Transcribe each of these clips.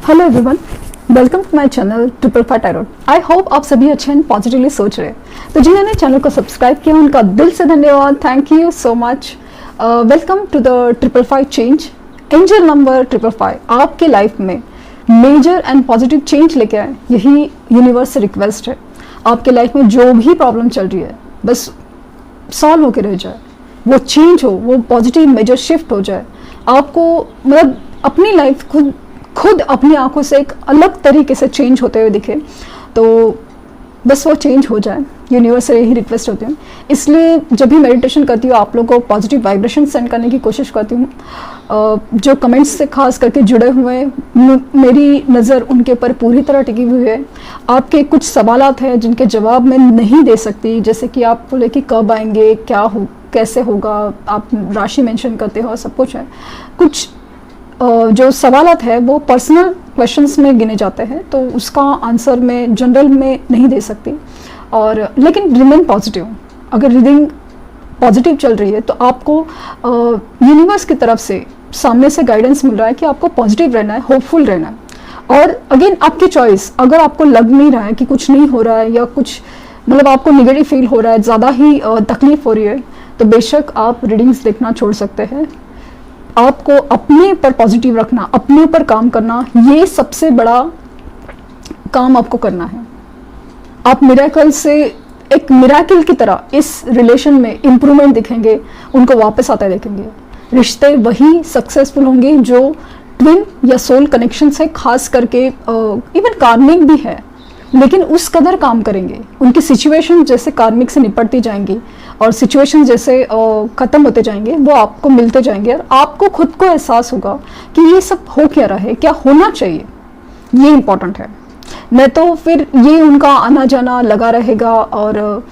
Hello everyone, welcome to my channel triple five tarot. I hope आप सभी अच्छे and positively सोच रहे हैं। तो जिन्होंने चैनल को सब्सक्राइब किया उनका दिल से धन्यवाद, thank you so much. Welcome to the triple five change. Angel number triple five आपके लाइफ में मेजर एंड पॉजिटिव चेंज लेके आए, यही यूनिवर्स से रिक्वेस्ट है। आपके लाइफ में जो भी प्रॉब्लम चल रही है बस सॉल्व होके रह जाए, वो चेंज हो, वो पॉजिटिव मेजर शिफ्ट हो जाए। आपको मतलब अपनी लाइफ खुद अपनी आंखों से एक अलग तरीके से चेंज होते हुए दिखे, तो बस वो चेंज हो जाए। यूनिवर्स से यही रिक्वेस्ट होती हूँ। इसलिए जब भी मेडिटेशन करती हूँ आप लोगों को पॉजिटिव वाइब्रेशन सेंड करने की कोशिश करती हूँ। जो कमेंट्स से खास करके जुड़े हुए हैं, मेरी नज़र उनके ऊपर पूरी तरह टिकी हुई है। आपके कुछ सवालात हैं जिनके जवाब मैं नहीं दे सकती, जैसे कि आप बोले कि कब आएंगे, क्या हो, कैसे होगा, आप राशि मेंशन करते हो, सब कुछ है। कुछ जो सवालात है वो पर्सनल क्वेश्चंस में गिने जाते हैं, तो उसका आंसर मैं जनरल में नहीं दे सकती। और लेकिन रिमेन पॉजिटिव। अगर रीडिंग पॉजिटिव चल रही है तो आपको यूनिवर्स की तरफ से सामने से गाइडेंस मिल रहा है कि आपको पॉजिटिव रहना है, होपफुल रहना है। और अगेन आपकी चॉइस, अगर आपको लग नहीं रहा है कि कुछ नहीं हो रहा है या कुछ मतलब आपको निगेटिव फील हो रहा है, ज़्यादा ही तकलीफ हो रही है, तो बेशक आप रीडिंग्स देखना छोड़ सकते हैं। आपको अपने पर पॉजिटिव रखना, अपने ऊपर काम करना, ये सबसे बड़ा काम आपको करना है। आप मिरेकल से एक मिरेकल की तरह इस रिलेशन में इम्प्रूवमेंट दिखेंगे, उनको वापस आते देखेंगे। रिश्ते वही सक्सेसफुल होंगे जो ट्विन या सोल कनेक्शन से, खास करके इवन कार्मिक भी है, लेकिन उस कदर काम करेंगे। उनकी सिचुएशन जैसे कार्मिक से निपटती जाएंगी और सिचुएशन जैसे ख़त्म होते जाएंगे, वो आपको मिलते जाएंगे और आपको खुद को एहसास होगा कि ये सब हो क्या रहा है, क्या होना चाहिए, ये इम्पोर्टेंट है। नहीं तो फिर ये उनका आना जाना लगा रहेगा और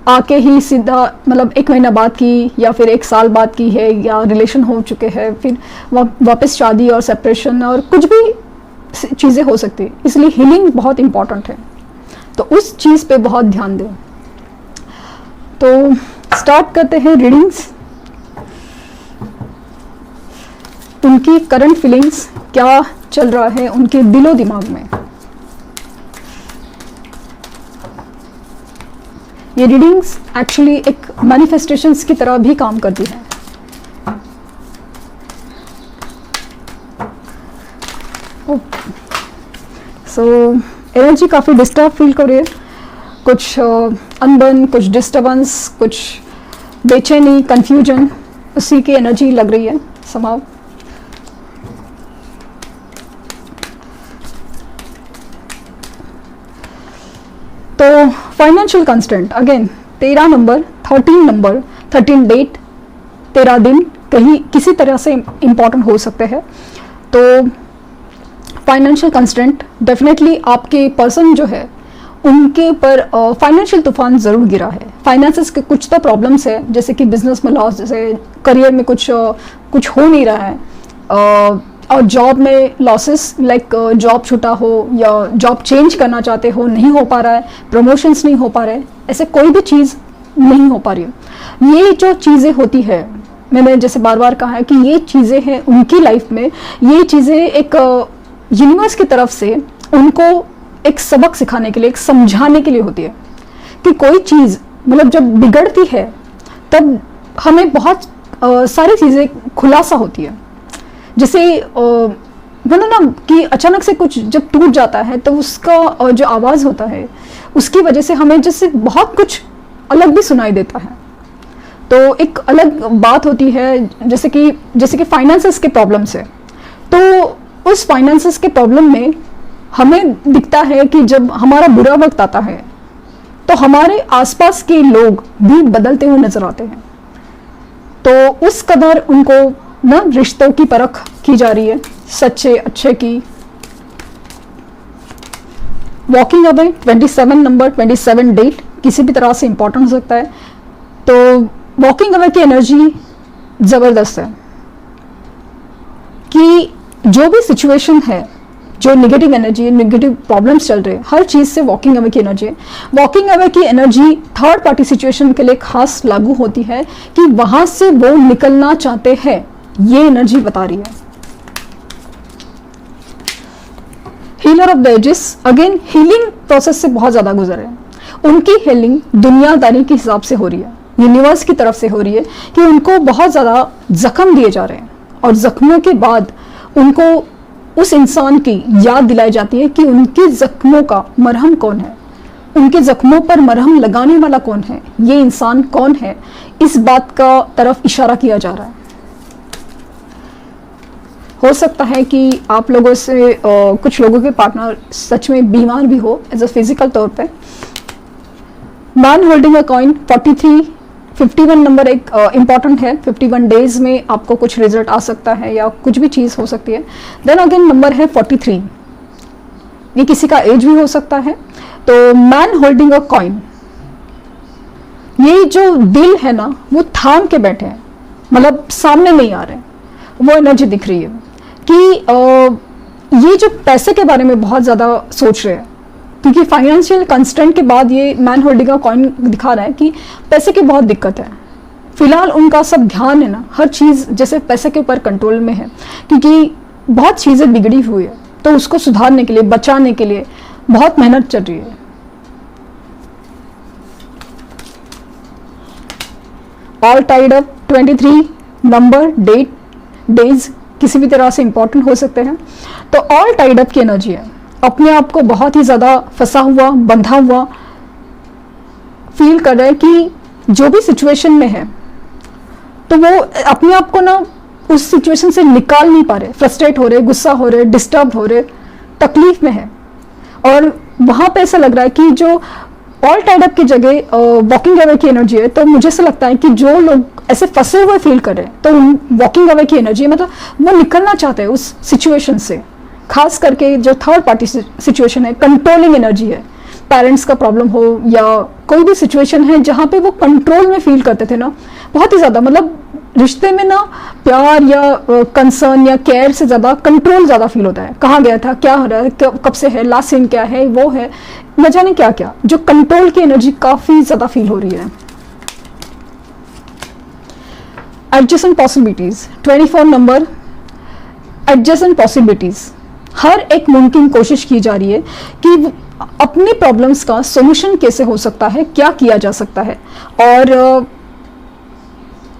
आके ही सीधा मतलब 1 महीना बाद की या फिर 1 साल बाद की है, या रिलेशन हो चुके हैं, फिर वापस शादी और सेपरेशन और कुछ भी चीज़ें हो सकती है। इसलिए हीलिंग बहुत इम्पॉर्टेंट है, तो उस चीज़ पे बहुत ध्यान दें। तो स्टार्ट करते हैं रीडिंग्स। उनकी करंट फीलिंग्स क्या चल रहा है उनके दिलो दिमाग में। ये रीडिंग्स एक्चुअली एक मैनिफेस्टेशंस की तरह भी काम करती है। सो एनर्जी काफ़ी डिस्टर्ब फील कर रही है, कुछ अनबन, कुछ डिस्टर्बेंस, कुछ बेचैनी, कंफ्यूजन, उसी की एनर्जी लग रही है समाव। तो financial constant again 13 number, 13 date, 13 दिन कहीं किसी तरह से इम्पॉर्टेंट हो सकते हैं। तो फाइनेंशियल कंस्टेंट डेफिनेटली आपके पर्सन जो है उनके ऊपर फाइनेंशियल तूफान ज़रूर गिरा है। फाइनेंसेस के कुछ तो प्रॉब्लम्स है, जैसे कि बिजनेस में लॉस, जैसे करियर में कुछ हो नहीं रहा है, और जॉब में लॉसेस, लाइक जॉब छूटा हो या जॉब चेंज करना चाहते हो, नहीं हो पा रहा है, प्रमोशंस नहीं हो पा रहे, ऐसे कोई भी चीज़ नहीं हो पा रही है। ये जो चीज़ें होती है, मैंने जैसे बार बार कहा है कि ये चीज़ें हैं उनकी लाइफ में, ये चीज़ें एक यूनिवर्स की तरफ से उनको एक सबक सिखाने के लिए, एक समझाने के लिए होती है कि कोई चीज़ मतलब जब बिगड़ती है तब हमें बहुत सारी चीज़ें खुलासा होती है। जैसे बोलो ना कि अचानक से कुछ जब टूट जाता है तो उसका जो आवाज़ होता है उसकी वजह से हमें जैसे बहुत कुछ अलग भी सुनाई देता है। तो एक अलग बात होती है, जैसे कि फाइनेंसेस के प्रॉब्लम्स है, तो उस फाइनेंसेस के प्रॉब्लम में हमें दिखता है कि जब हमारा बुरा वक्त आता है तो हमारे आसपास के लोग भी बदलते हुए नजर आते हैं। तो उस कदर उनको ना रिश्तों की परख की जा रही है, सच्चे अच्छे की। वॉकिंग अवे 27 नंबर, 27 डेट किसी भी तरह से इंपॉर्टेंट हो सकता है। तो वॉकिंग अवे की एनर्जी ज़बरदस्त है कि जो भी सिचुएशन है, जो नेगेटिव एनर्जी, नेगेटिव प्रॉब्लम्स चल रहे हैं, हर चीज़ से वॉकिंग अवे की एनर्जी है। वॉकिंग अवे की एनर्जी थर्ड पार्टी सिचुएशन के लिए खास लागू होती है कि वहाँ से वो निकलना चाहते हैं, ये एनर्जी बता रही है। Healer of the ages, again healing process से बहुत ज़्यादा गुजरे हैं। उनकी हीलिंग दुनियादारी के हिसाब से हो रही है, यूनिवर्स की तरफ से हो रही है कि उनको बहुत ज़्यादा जख्म दिए जा रहे हैं और जख्मों के बाद उनको उस इंसान की याद दिलाई जाती है कि उनके जख्मों का मरहम कौन है, उनके जख्मों पर मरहम लगाने वाला कौन है, ये इंसान कौन है, इस बात का तरफ इशारा किया जा रहा है। हो सकता है कि आप लोगों से कुछ लोगों के पार्टनर सच में बीमार भी हो एज अ फिजिकल तौर पे। Man holding a coin 43, 51 number एक इम्पॉर्टेंट है। 51 डेज में आपको कुछ रिजल्ट आ सकता है या कुछ भी चीज़ हो सकती है। देन अगेन नंबर है 43, ये किसी का एज भी हो सकता है। तो मैन होल्डिंग अ कॉइन, ये जो दिल है ना वो थाम के बैठे हैं, मतलब सामने नहीं आ रहे, वो एनर्जी दिख रही है कि ये जो पैसे के बारे में बहुत ज़्यादा सोच रहे हैं, क्योंकि फाइनेंशियल कंस्ट्रेंट के बाद ये मैन होल्डिंग का कॉइन दिखा रहा है कि पैसे की बहुत दिक्कत है। फिलहाल उनका सब ध्यान है ना, हर चीज़ जैसे पैसे के ऊपर कंट्रोल में है, क्योंकि बहुत चीज़ें बिगड़ी हुई है, तो उसको सुधारने के लिए, बचाने के लिए बहुत मेहनत चल रही है। All tied up 23 number, date, days किसी भी तरह से इंपॉर्टेंट हो सकते हैं। तो ऑल टाइड अप की एनर्जी है, अपने आप को बहुत ही ज़्यादा फंसा हुआ, बंधा हुआ फील कर रहा है कि जो भी सिचुएशन में है तो वो अपने आप को ना उस सिचुएशन से निकाल नहीं पा रहे, फ्रस्ट्रेट हो रहे, गुस्सा हो रहे, डिस्टर्ब हो रहे, तकलीफ में है। और वहाँ पे ऐसा लग रहा है कि जो ऑल टाइड अप की जगह वॉकिंग अवे की एनर्जी है, तो मुझे ऐसा लगता है कि जो लोग ऐसे फंसे हुए फील कर रहे हैं तो वॉकिंग अवे की एनर्जी, मतलब वो निकलना चाहते हैं उस सिचुएशन से। खास करके जो थर्ड पार्टी सिचुएशन है, कंट्रोलिंग एनर्जी है, पेरेंट्स का प्रॉब्लम हो या कोई भी सिचुएशन है जहाँ पे वो कंट्रोल में फील करते थे ना बहुत ही ज़्यादा, मतलब रिश्ते में ना प्यार या कंसर्न या केयर से ज़्यादा कंट्रोल ज़्यादा फील होता है। कहाँ गया था, क्या हो रहा है, कब से है, लास्ट सीन क्या है, वो है, न जाने क्या क्या, जो कंट्रोल की एनर्जी काफ़ी ज़्यादा फील हो रही है। Adjacent possibilities 24 number, adjacent possibilities, हर एक मुमकिन कोशिश की जा रही है कि अपनी प्रॉब्लम्स का सॉल्यूशन कैसे हो सकता है, क्या किया जा सकता है और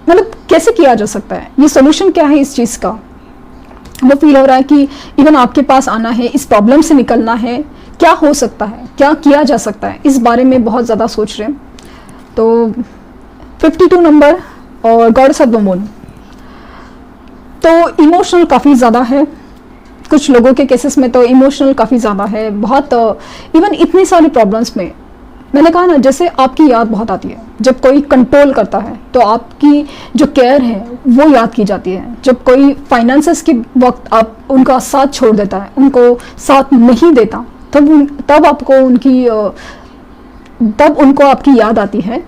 मतलब कैसे किया जा सकता है, ये सॉल्यूशन क्या है इस चीज़ का। वो फील हो रहा है कि इवन आपके पास आना है, इस प्रॉब्लम से निकलना है, क्या हो सकता है, क्या किया जा सकता है, इस बारे में बहुत ज़्यादा सोच रहे हैं। तो 52 नंबर और गॉडेस ऑफ द मून, तो इमोशनल काफ़ी ज़्यादा है। कुछ लोगों के केसेस में तो इमोशनल काफ़ी ज़्यादा है, बहुत इवन इतनी सारी प्रॉब्लम्स में मैंने कहा ना, जैसे आपकी याद बहुत आती है जब कोई कंट्रोल करता है, तो आपकी जो केयर है वो याद की जाती है। जब कोई फाइनेंसेस के वक्त आप उनका साथ छोड़ देता है, उनको साथ नहीं देता, तब आपको तब उनको आपकी याद आती है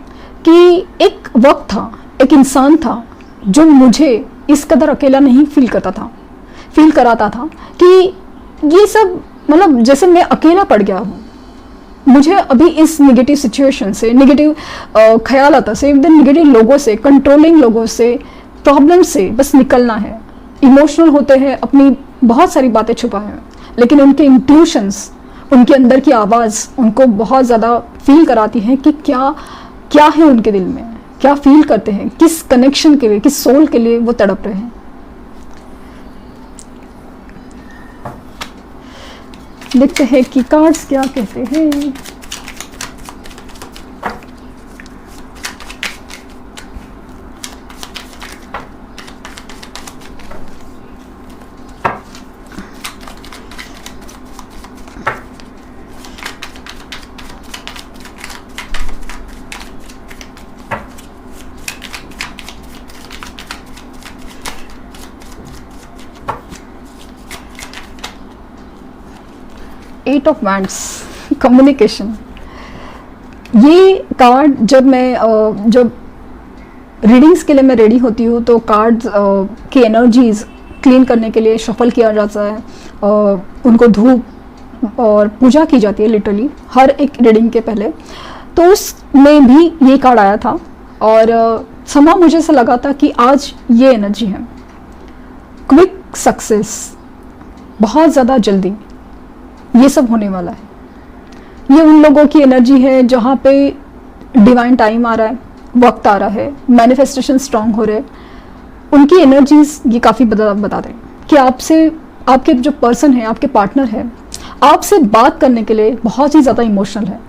कि एक वक्त था, एक इंसान था जो मुझे इस कदर अकेला नहीं फील कराता था कि ये सब, मतलब जैसे मैं अकेला पड़ गया हूँ, मुझे अभी इस नेगेटिव सिचुएशन से, नेगेटिव ख्यालात से, नेगेटिव लोगों से, कंट्रोलिंग लोगों से, प्रॉब्लम से बस निकलना है। इमोशनल होते हैं, अपनी बहुत सारी बातें छुपा है, लेकिन उनके इंट्यूशंस, उनके अंदर की आवाज़ उनको बहुत ज़्यादा फील कराती है कि क्या क्या है उनके दिल में, क्या फील करते हैं, किस कनेक्शन के लिए, किस सोल के लिए वो तड़प रहे हैं। देखते हैं कि कार्ड्स क्या कहते हैं। Eight of wands, communication. ये कार्ड जब रीडिंग्स के लिए मैं रेडी होती हूँ तो कार्ड्स की एनर्जीज क्लीन करने के लिए शफल किया जाता है, उनको धूप और पूजा की जाती है लिटरली हर एक रीडिंग के पहले। तो उसमें भी ये कार्ड आया था और समा मुझे ऐसा लगा था कि आज ये एनर्जी है, क्विक सक्सेस, बहुत ज़्यादा जल्दी, ये सब होने वाला है। ये उन लोगों की एनर्जी है जहाँ पे डिवाइन टाइम आ रहा है, वक्त आ रहा है, मैनिफेस्टेशन स्ट्रांग हो रहे हैं। उनकी एनर्जीज ये काफ़ी बता रहे हैं कि आपसे, आपके जो पर्सन है, आपके पार्टनर है, आपसे बात करने के लिए बहुत ही ज़्यादा इमोशनल है।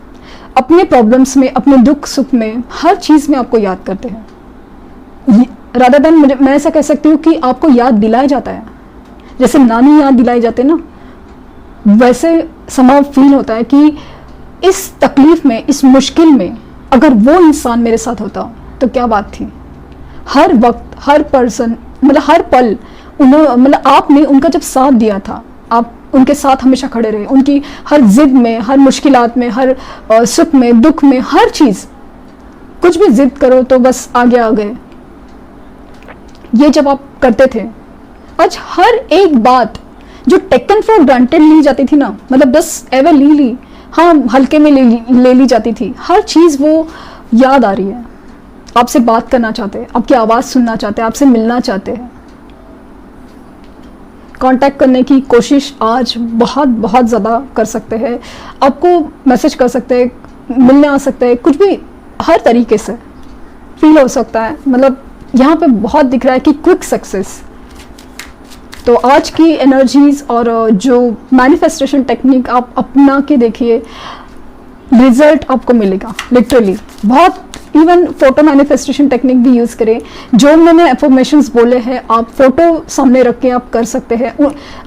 अपने प्रॉब्लम्स में, अपने दुख सुख में, हर चीज़ में आपको याद करते हैं। रादर देन मैं ऐसा कह सकती हूँ कि आपको याद दिलाया जाता है, जैसे नानी याद दिलाई जाते ना, वैसे समा फील होता है कि इस तकलीफ में, इस मुश्किल में अगर वो इंसान मेरे साथ होता तो क्या बात थी। हर वक्त, हर पर्सन, मतलब हर पल मतलब आपने उनका जब साथ दिया था, आप उनके साथ हमेशा खड़े रहे, उनकी हर जिद में, हर मुश्किलात में, हर सुख में, दुख में, हर चीज़, कुछ भी जिद करो तो बस आगे आ गए, ये जब आप करते थे, आज हर एक बात जो टेकन फॉर ग्रांटेड ली जाती थी ना, मतलब बस एवर ली, हाँ हल्के में ले ली जाती थी, हर चीज़ वो याद आ रही है। आपसे बात करना चाहते हैं, आपकी आवाज़ सुनना चाहते हैं, आपसे मिलना चाहते हैं, कांटेक्ट करने की कोशिश आज बहुत बहुत ज़्यादा कर सकते हैं, आपको मैसेज कर सकते हैं, मिलने आ सकते हैं, कुछ भी हर तरीके से फील हो सकता है। मतलब यहाँ पे बहुत दिख रहा है कि क्विक सक्सेस। तो आज की एनर्जीज और जो मैनिफेस्टेशन टेक्निक आप अपना के देखिए, रिजल्ट आपको मिलेगा लिटरली। बहुत इवन फोटो मैनिफेस्टेशन टेक्निक भी यूज़ करें। जो मैंने एफर्मेशंस बोले हैं, आप फोटो सामने रख के आप कर सकते हैं।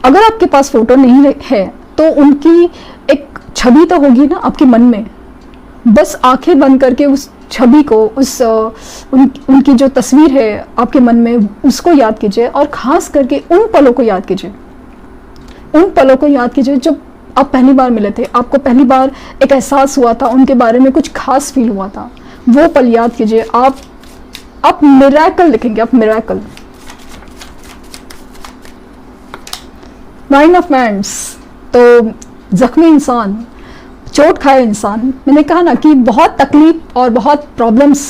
अगर आपके पास फोटो नहीं है तो उनकी एक छवि तो होगी ना आपके मन में, बस आंखें बंद करके उस छवि को, उनकी जो तस्वीर है आपके मन में, उसको याद कीजिए। और ख़ास करके उन पलों को याद कीजिए, उन पलों को याद कीजिए जब आप पहली बार मिले थे, आपको पहली बार एक एहसास हुआ था, उनके बारे में कुछ खास फील हुआ था, वो पल याद कीजिए। आप मिरेकल लिखेंगे, आप मिरेकल। नाइन ऑफ वैंड्स, तो जख्मी इंसान, चोट खाए इंसान, मैंने कहा ना कि बहुत तकलीफ और बहुत प्रॉब्लम्स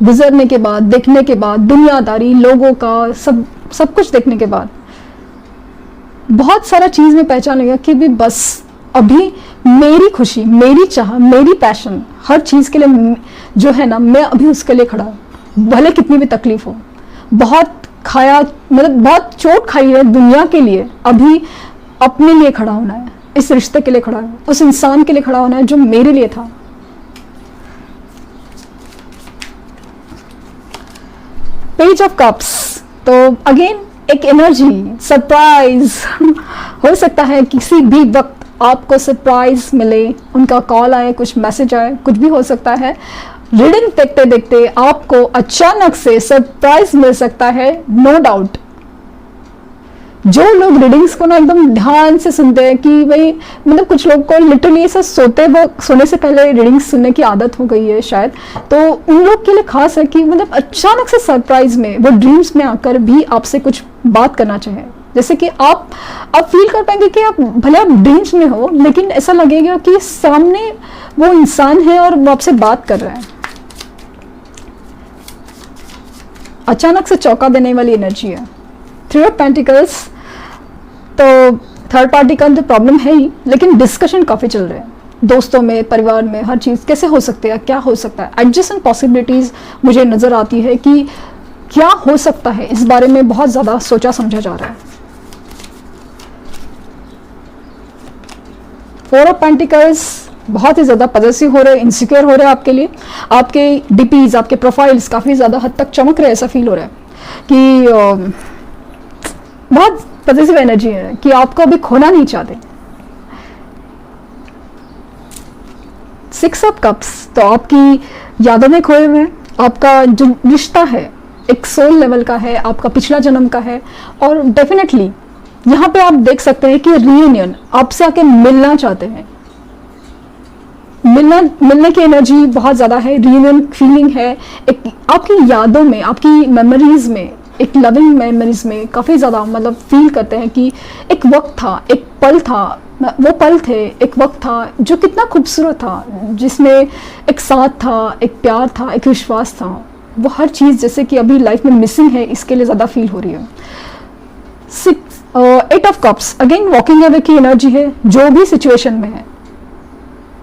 गुजरने के बाद, देखने के बाद, दुनियादारी, लोगों का सब कुछ देखने के बाद बहुत सारा चीज़ में पहचान गया कि भी बस अभी मेरी खुशी, मेरी चाह, मेरी पैशन, हर चीज़ के लिए जो है ना, मैं अभी उसके लिए खड़ा हूँ, भले कितनी भी तकलीफ हो। बहुत खाया, मतलब बहुत चोट खाई है दुनिया के लिए, अभी अपने लिए खड़ा होना है, इस रिश्ते के लिए खड़ा है, उस इंसान के लिए खड़ा होना है जो मेरे लिए था। पेज ऑफ कप्स, तो अगेन एक एनर्जी, सरप्राइज हो सकता है किसी भी वक्त आपको सरप्राइज मिले, उनका कॉल आए, कुछ मैसेज आए, कुछ भी हो सकता है। रीडिंग देखते देखते आपको अचानक से सरप्राइज मिल सकता है, नो डाउट। जो लोग रीडिंग्स को ना एकदम ध्यान से सुनते हैं कि भाई, मतलब कुछ लोग को लिटरली ऐसा सोने से पहले रीडिंग्स सुनने की आदत हो गई है शायद, तो उन लोग के लिए खास है कि मतलब अचानक से सरप्राइज में, वो ड्रीम्स में आकर भी आपसे कुछ बात करना चाहे। जैसे कि आप फील कर पाएंगे कि आप भले आप ड्रीम्स में हो, लेकिन ऐसा लगेगा कि सामने वो इंसान है और वो आपसे बात कर रहा है। अचानक से चौंका देने वाली एनर्जी है। थ्री ऑफ पेंटिकल्स, तो थर्ड पार्टी का तो प्रॉब्लम है ही, लेकिन डिस्कशन काफ़ी चल रहे हैं दोस्तों में, परिवार में, हर चीज़ कैसे हो सकती है, क्या हो सकता है। एडजस्टेंट पॉसिबिलिटीज़ मुझे नज़र आती है कि क्या हो सकता है, इस बारे में बहुत ज़्यादा सोचा समझा जा रहा है। फोर ऑफ पेंटिकल्स, बहुत ही ज़्यादा पॉजिटिव हो रहे हैं, इनसिक्योर हो रहे हैं आपके लिए। आपके डीपीज, आपके प्रोफाइल्स काफ़ी ज़्यादा हद तक चमक रहे हैं, ऐसा फील हो रहा है कि बहुत पॉजिटिव एनर्जी है कि आपको अभी खोना नहीं चाहते। सिक्स ऑफ कप्स, तो आपकी यादों में खोए हुए, आपका जो रिश्ता है एक सोल लेवल का है, आपका पिछला जन्म का है। और डेफिनेटली यहाँ पे आप देख सकते हैं कि रियूनियन, आपसे आके मिलना चाहते हैं, मिलने की एनर्जी बहुत ज़्यादा है, रियूनियन फीलिंग है। एक आपकी यादों में, आपकी मेमोरीज में, एक लविंग मेमोरीज में काफ़ी ज़्यादा मतलब फील करते हैं कि एक वक्त था, एक पल था, वो पल थे, एक वक्त था जो कितना खूबसूरत था, जिसमें एक साथ था, एक प्यार था, एक विश्वास था। वो हर चीज़ जैसे कि अभी लाइफ में मिसिंग है, इसके लिए ज़्यादा फील हो रही है। Eight of cups again walking away की एनर्जी है। जो भी सिचुएशन में है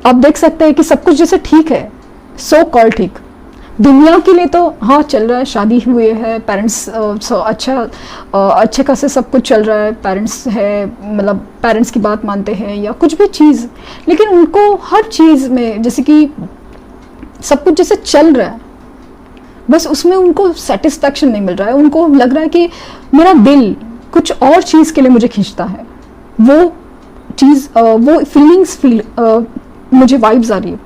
आप देख सकते हैं कि सब कुछ जैसे ठीक है, सो कॉल ठीक। दुनिया के लिए तो हाँ चल रहा है, शादी हुई है, पेरेंट्स अच्छे खासे सब कुछ चल रहा है, पेरेंट्स है, मतलब पेरेंट्स की बात मानते हैं या कुछ भी चीज़, लेकिन उनको हर चीज़ में जैसे कि सब कुछ जैसे चल रहा है, बस उसमें उनको सेटिस्फैक्शन नहीं मिल रहा है। उनको लग रहा है कि मेरा दिल कुछ और चीज़ के लिए मुझे खींचता है, वो चीज़ वो फीलिंग्स मुझे वाइब्स आ रही है।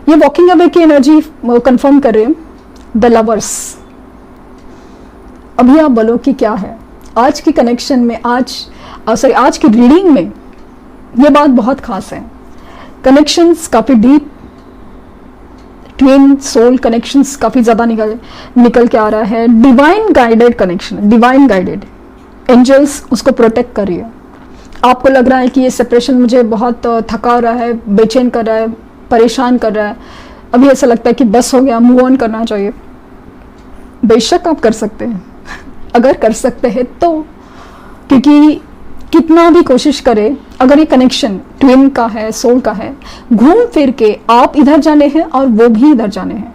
ये वॉकिंग अवे की एनर्जी कंफर्म कर रहे हैं द लवर्स। अभी आप बोलो कि क्या है आज की कनेक्शन में, आज की रीडिंग में ये बात बहुत खास है। कनेक्शंस काफ़ी डीप, ट्विन सोल कनेक्शंस काफ़ी ज़्यादा निकल के आ रहा है। Divine guided connection, divine guided angels उसको प्रोटेक्ट कर रही है। आपको लग रहा है कि ये सेपरेशन मुझे बहुत थका रहा है, बेचैन कर रहा है, परेशान कर रहा है, अभी ऐसा लगता है कि बस हो गया, मूव ऑन करना चाहिए। बेशक आप कर सकते हैं अगर कर सकते हैं तो, क्योंकि कितना भी कोशिश करें, अगर ये कनेक्शन ट्विन का है, सोल का है, घूम फिर के आप इधर जाने हैं और वो भी इधर जाने हैं।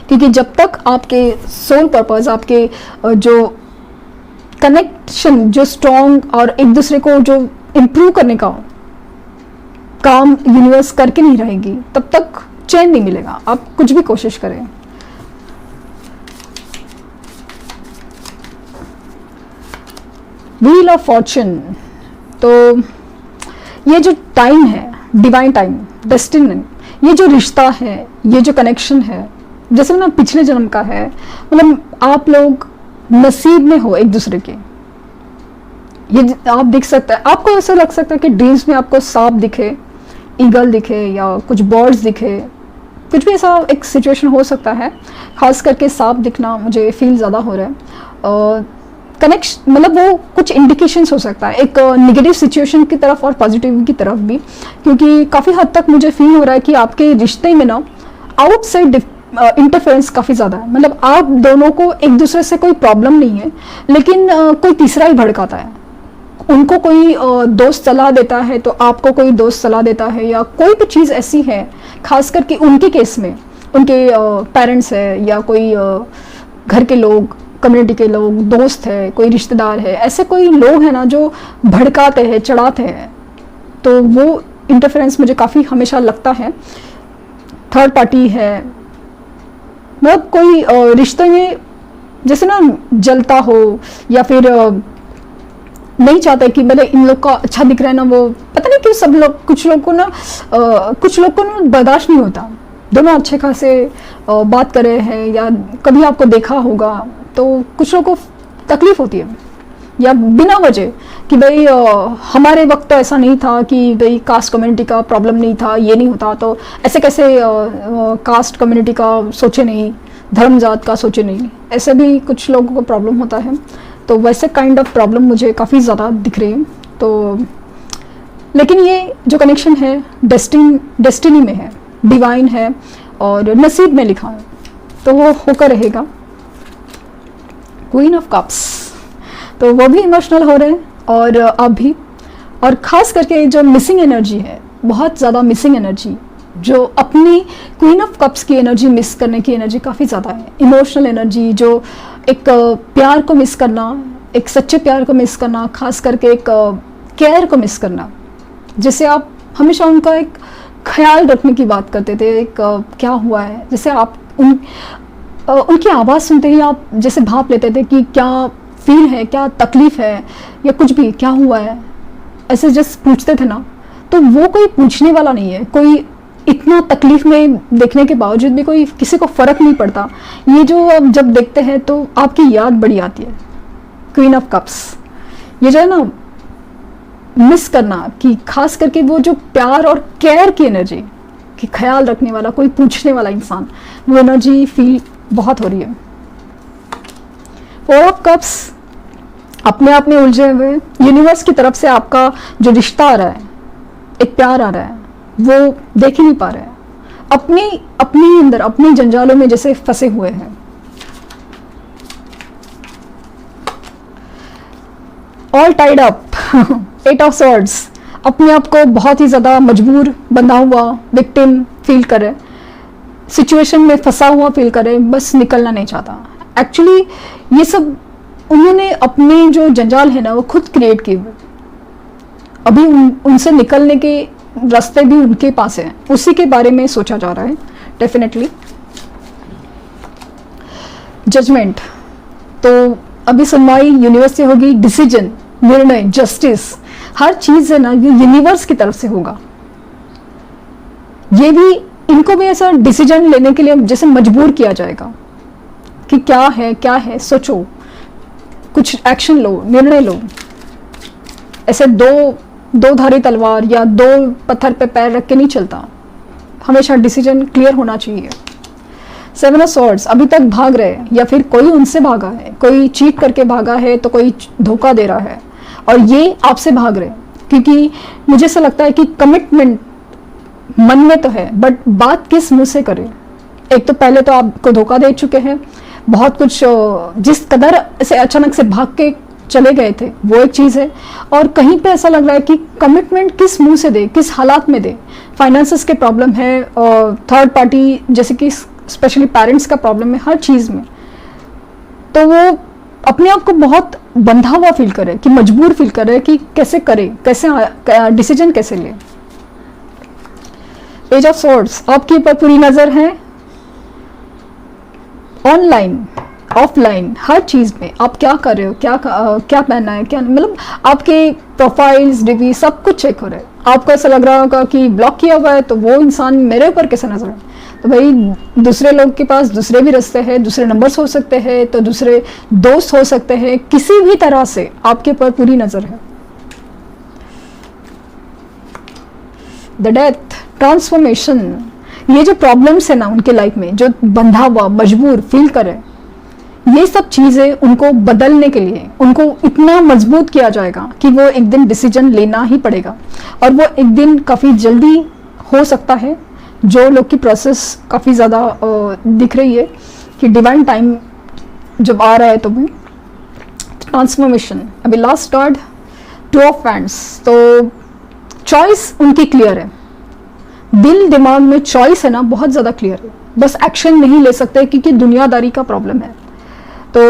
क्योंकि जब तक आपके सोल पर्पस, आपके जो कनेक्शन जो स्ट्रॉन्ग और एक दूसरे को जो इम्प्रूव करने का काम यूनिवर्स करके नहीं रहेगी, तब तक चैन नहीं मिलेगा, आप कुछ भी कोशिश करें। व्हील ऑफ फॉर्चून, तो ये जो टाइम है, डिवाइन टाइम, डेस्टिनी, ये जो रिश्ता है, ये जो कनेक्शन है, जैसे ना पिछले जन्म का है, मतलब आप लोग नसीब में हो एक दूसरे के। ये आप देख सकते हैं, आपको ऐसा लग सकता है कि ड्रीम्स में आपको सांप दिखे, ईगल दिखे या कुछ बर्ड्स दिखे, कुछ भी ऐसा एक सिचुएशन हो सकता है। खास करके सांप दिखना मुझे फील ज़्यादा हो रहा है। कनेक्शन मतलब वो कुछ इंडिकेशंस हो सकता है, एक नेगेटिव सिचुएशन की तरफ और पॉजिटिव की तरफ भी, क्योंकि काफ़ी हद तक मुझे फील हो रहा है कि आपके रिश्ते में ना आउटसाइड इंटरफेरेंस काफ़ी ज़्यादा है। मतलब आप दोनों को एक दूसरे से कोई प्रॉब्लम नहीं है, लेकिन कोई तीसरा ही भड़काता है। उनको कोई दोस्त सलाह देता है तो आपको कोई दोस्त सलाह देता है, या कोई भी चीज़ ऐसी है, खास करके उनके केस में उनके पेरेंट्स है या कोई घर के लोग, कम्युनिटी के लोग, दोस्त है, कोई रिश्तेदार है, ऐसे कोई लोग हैं ना जो भड़काते हैं, चढ़ाते हैं, तो वो इंटरफेरेंस मुझे काफ़ी हमेशा लगता है। थर्ड पार्टी है, मतलब कोई रिश्ते में जैसे ना जलता हो, या फिर नहीं चाहते कि मतलब इन लोग का अच्छा दिख रहा है ना, वो पता नहीं क्यों सब लोग, कुछ लोग को ना बर्दाश्त नहीं होता, दोनों अच्छे खासे बात कर रहे हैं, या कभी आपको देखा होगा तो कुछ लोगों को तकलीफ होती है, या बिना वजह कि भाई हमारे वक्त तो ऐसा नहीं था, कि भाई कास्ट कम्युनिटी का प्रॉब्लम नहीं था, ये नहीं होता, तो ऐसे कैसे कास्ट कम्युनिटी का सोचे नहीं, धर्म जात का सोचे नहीं, ऐसे भी कुछ लोगों को प्रॉब्लम होता है। तो वैसे काइंड ऑफ प्रॉब्लम मुझे काफ़ी ज़्यादा दिख रही है। तो लेकिन ये जो कनेक्शन है डेस्टिनी में है, डिवाइन है और नसीब में लिखा है, तो वो होकर रहेगा। क्वीन ऑफ कप्स, तो वो भी इमोशनल हो रहे हैं और अब भी, और ख़ास करके जो मिसिंग एनर्जी है, बहुत ज़्यादा मिसिंग एनर्जी, जो अपनी क्वीन ऑफ कप्स की एनर्जी मिस करने की एनर्जी काफ़ी ज़्यादा है। इमोशनल एनर्जी, जो एक प्यार को मिस करना, एक सच्चे प्यार को मिस करना, खास करके एक केयर को मिस करना, जैसे आप हमेशा उनका एक ख्याल रखने की बात करते थे, एक क्या हुआ है, जैसे आप उनकी आवाज़ सुनते ही आप जैसे भाप लेते थे कि क्या फील है, क्या तकलीफ है, या कुछ भी क्या हुआ है, ऐसे जस्ट पूछते थे ना। तो वो कोई पूछने वाला नहीं है, कोई इतना तकलीफ में देखने के बावजूद भी कोई किसी को फ़र्क नहीं पड़ता। ये जो अब जब देखते हैं तो आपकी याद बड़ी आती है। क्वीन ऑफ कप्स, ये जो है ना मिस करना, कि खास करके वो जो प्यार और केयर की एनर्जी, कि ख्याल रखने वाला, कोई पूछने वाला इंसान, वो एनर्जी फील बहुत हो रही है। फोर ऑफ कप्स, अपने आप में उलझे हुए, यूनिवर्स की तरफ से आपका जो रिश्ता आ रहा है, एक प्यार आ रहा है, वो देख ही नहीं पा रहे हैं, अपने अंदर अपने जंजालों में जैसे फंसे हुए हैं। All tied up, 8 of swords, अपने आप को बहुत ही ज़्यादा मजबूर, बंधा हुआ, विक्टिम फील करे, सिचुएशन में फंसा हुआ फील करे, बस निकलना नहीं चाहता। एक्चुअली ये सब उन्होंने अपने जो जंजाल है ना वो खुद क्रिएट किए हुए, अभी उनसे निकलने के रास्ते भी उनके पास है, उसी के बारे में सोचा जा रहा है डेफिनेटली। जजमेंट, तो अभी सुनवाई यूनिवर्स से होगी, डिसीजन, निर्णय, जस्टिस, हर चीज है ना ये यूनिवर्स की तरफ से होगा। ये भी, इनको भी ऐसा डिसीजन लेने के लिए जैसे मजबूर किया जाएगा कि क्या है, सोचो, कुछ एक्शन लो, निर्णय लो। ऐसे दो धारी तलवार या दो पत्थर पे पैर रख के नहीं चलता, हमेशा डिसीजन क्लियर होना चाहिए। 7 ऑफ swords, अभी तक भाग रहे हैं या फिर कोई उनसे भागा है, कोई चीट करके भागा है तो कोई धोखा दे रहा है और ये आपसे भाग रहे हैं, क्योंकि मुझे ऐसा लगता है कि कमिटमेंट मन में तो है बट बात किस मुंह से करें। एक तो पहले तो आपको धोखा दे चुके हैं, बहुत कुछ जिस कदर ऐसे अचानक से भाग के चले गए थे वो एक चीज़ है, और कहीं पे ऐसा लग रहा है कि कमिटमेंट किस मुंह से दे, किस हालात में दे। फाइनेंसेस के प्रॉब्लम है, थर्ड पार्टी जैसे कि स्पेशली पेरेंट्स का प्रॉब्लम है हर चीज़ में, तो वो अपने आप को बहुत बंधा हुआ फील करे, कि मजबूर फील करे कि कैसे करे, कैसे डिसीजन कैसे ले। पेज ऑफ swords, आपके ऊपर पूरी नज़र है, ऑनलाइन ऑफलाइन हर चीज़ में आप क्या कर रहे हो, क्या पहनना है, क्या मतलब आपके प्रोफाइल्स डीपी सब कुछ चेक हो रहा है। आपको ऐसा लग रहा होगा कि ब्लॉक किया हुआ है तो वो इंसान मेरे ऊपर कैसे नजर है, तो भाई दूसरे लोग के पास दूसरे भी रास्ते हैं, दूसरे नंबर्स हो सकते हैं, तो दूसरे दोस्त हो सकते हैं, किसी भी तरह से आपके ऊपर पूरी नज़र है। द डेथ, ट्रांसफॉर्मेशन, ये जो प्रॉब्लम्स है ना उनके लाइफ में, जो बंधा हुआ मजबूर फील करे, ये सब चीज़ें उनको बदलने के लिए उनको इतना मजबूत किया जाएगा कि वो एक दिन डिसीजन लेना ही पड़ेगा, और वो एक दिन काफ़ी जल्दी हो सकता है। जो लोग की प्रोसेस काफ़ी ज़्यादा दिख रही है कि डिवाइन टाइम जब आ रहा है तो भी ट्रांसफॉर्मेशन। अभी लास्ट कार्ड 2 ऑफ Wands, तो चॉइस उनकी क्लियर है, दिल दिमाग में चॉइस है ना बहुत ज़्यादा क्लियर है, बस एक्शन नहीं ले सकते क्योंकि दुनियादारी का प्रॉब्लम है। तो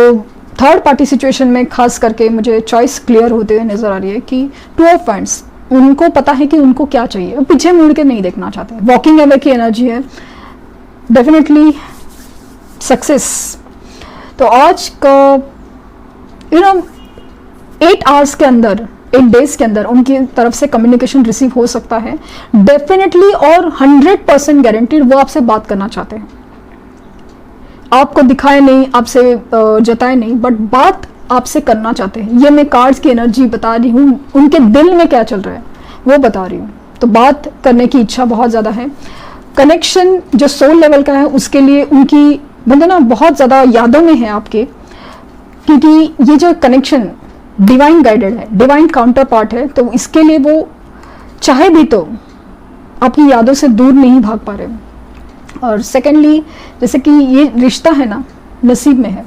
थर्ड पार्टी सिचुएशन में खास करके मुझे चॉइस क्लियर होते हुए नज़र आ रही है कि 2 ऑफ Wands, उनको पता है कि उनको क्या चाहिए, वो पीछे मुड़ के नहीं देखना चाहते। वॉकिंग अवे की एनर्जी है, डेफिनेटली सक्सेस। तो आज का 8 आवर्स के अंदर, 8 डेज के अंदर उनकी तरफ से कम्युनिकेशन रिसीव हो सकता है डेफिनेटली, और 100% गारंटीड वो आपसे बात करना चाहते हैं। आपको दिखाए नहीं, आपसे जताए नहीं, बट बात आपसे करना चाहते हैं। ये मैं कार्ड्स की एनर्जी बता रही हूँ, उनके दिल में क्या चल रहा है वो बता रही हूँ। तो बात करने की इच्छा बहुत ज़्यादा है। कनेक्शन जो सोल लेवल का है उसके लिए उनकी बंदे ना बहुत ज़्यादा यादों में है आपके, क्योंकि ये जो कनेक्शन डिवाइन गाइडेड है, डिवाइन काउंटर पार्ट है, तो इसके लिए वो चाहे भी तो आपकी यादों से दूर नहीं भाग पा रहे। और सेकेंडली जैसे कि ये रिश्ता है ना नसीब में है,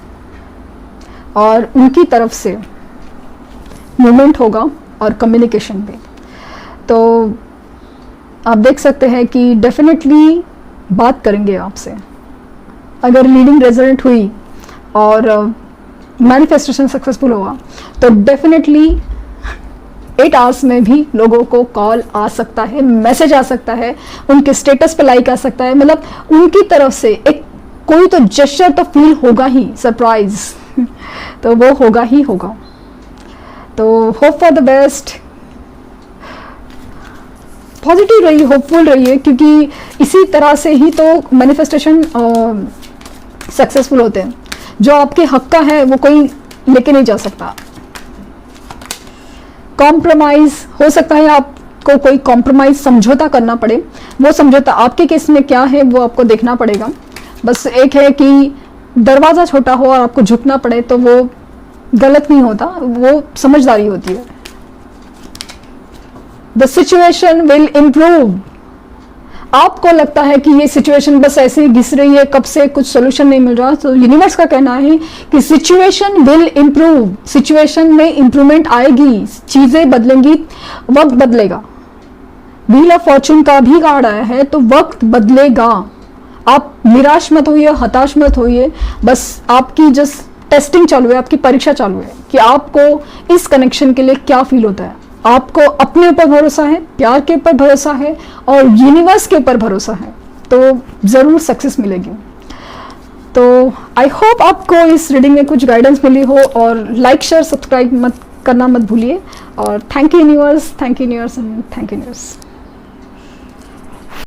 और उनकी तरफ से मूवमेंट होगा और कम्युनिकेशन भी। तो आप देख सकते हैं कि डेफिनेटली बात करेंगे आपसे। अगर रीडिंग रेजोनेट हुई और मैनिफेस्टेशन सक्सेसफुल हुआ तो डेफिनेटली 8 आवर्स में भी लोगों को कॉल आ सकता है, मैसेज आ सकता है, उनके स्टेटस पे लाइक आ सकता है, मतलब उनकी तरफ से एक कोई तो जेस्चर तो फील होगा ही, सरप्राइज तो वो होगा ही होगा। तो hope for the best, positive रहिए, होपफुल रहिए, क्योंकि इसी तरह से ही तो मैनिफेस्टेशन सक्सेसफुल होते हैं। जो आपके हक का है वो कोई लेके नहीं जा सकता। कॉम्प्रोमाइज हो सकता है, आपको कोई कॉम्प्रोमाइज समझौता करना पड़े, वो समझौता आपके केस में क्या है वो आपको देखना पड़ेगा। बस एक है कि दरवाज़ा छोटा हो और आपको झुकना पड़े तो वो गलत नहीं होता, वो समझदारी होती है। द सिचुएशन विल इम्प्रूव, आपको लगता है कि ये सिचुएशन बस ऐसे ही घिस रही है, कब से कुछ सोल्यूशन नहीं मिल रहा, तो यूनिवर्स का कहना है कि सिचुएशन विल इम्प्रूव, सिचुएशन में इम्प्रूवमेंट आएगी, चीजें बदलेंगी, वक्त बदलेगा। व्हील ऑफ फॉर्चून का भी कार्ड आया है, तो वक्त बदलेगा। आप निराश मत होइए, हताश मत होइए, बस आपकी जस्ट टेस्टिंग चालू है, आपकी परीक्षा चालू है कि आपको इस कनेक्शन के लिए क्या फील होता है। आपको अपने ऊपर भरोसा है, प्यार के ऊपर भरोसा है और यूनिवर्स के ऊपर भरोसा है, तो ज़रूर सक्सेस मिलेगी। तो आई होप आपको इस रीडिंग में कुछ गाइडेंस मिली हो, और लाइक शेयर सब्सक्राइब करना मत भूलिए। और thank you universe, thank you universe and thank you universe.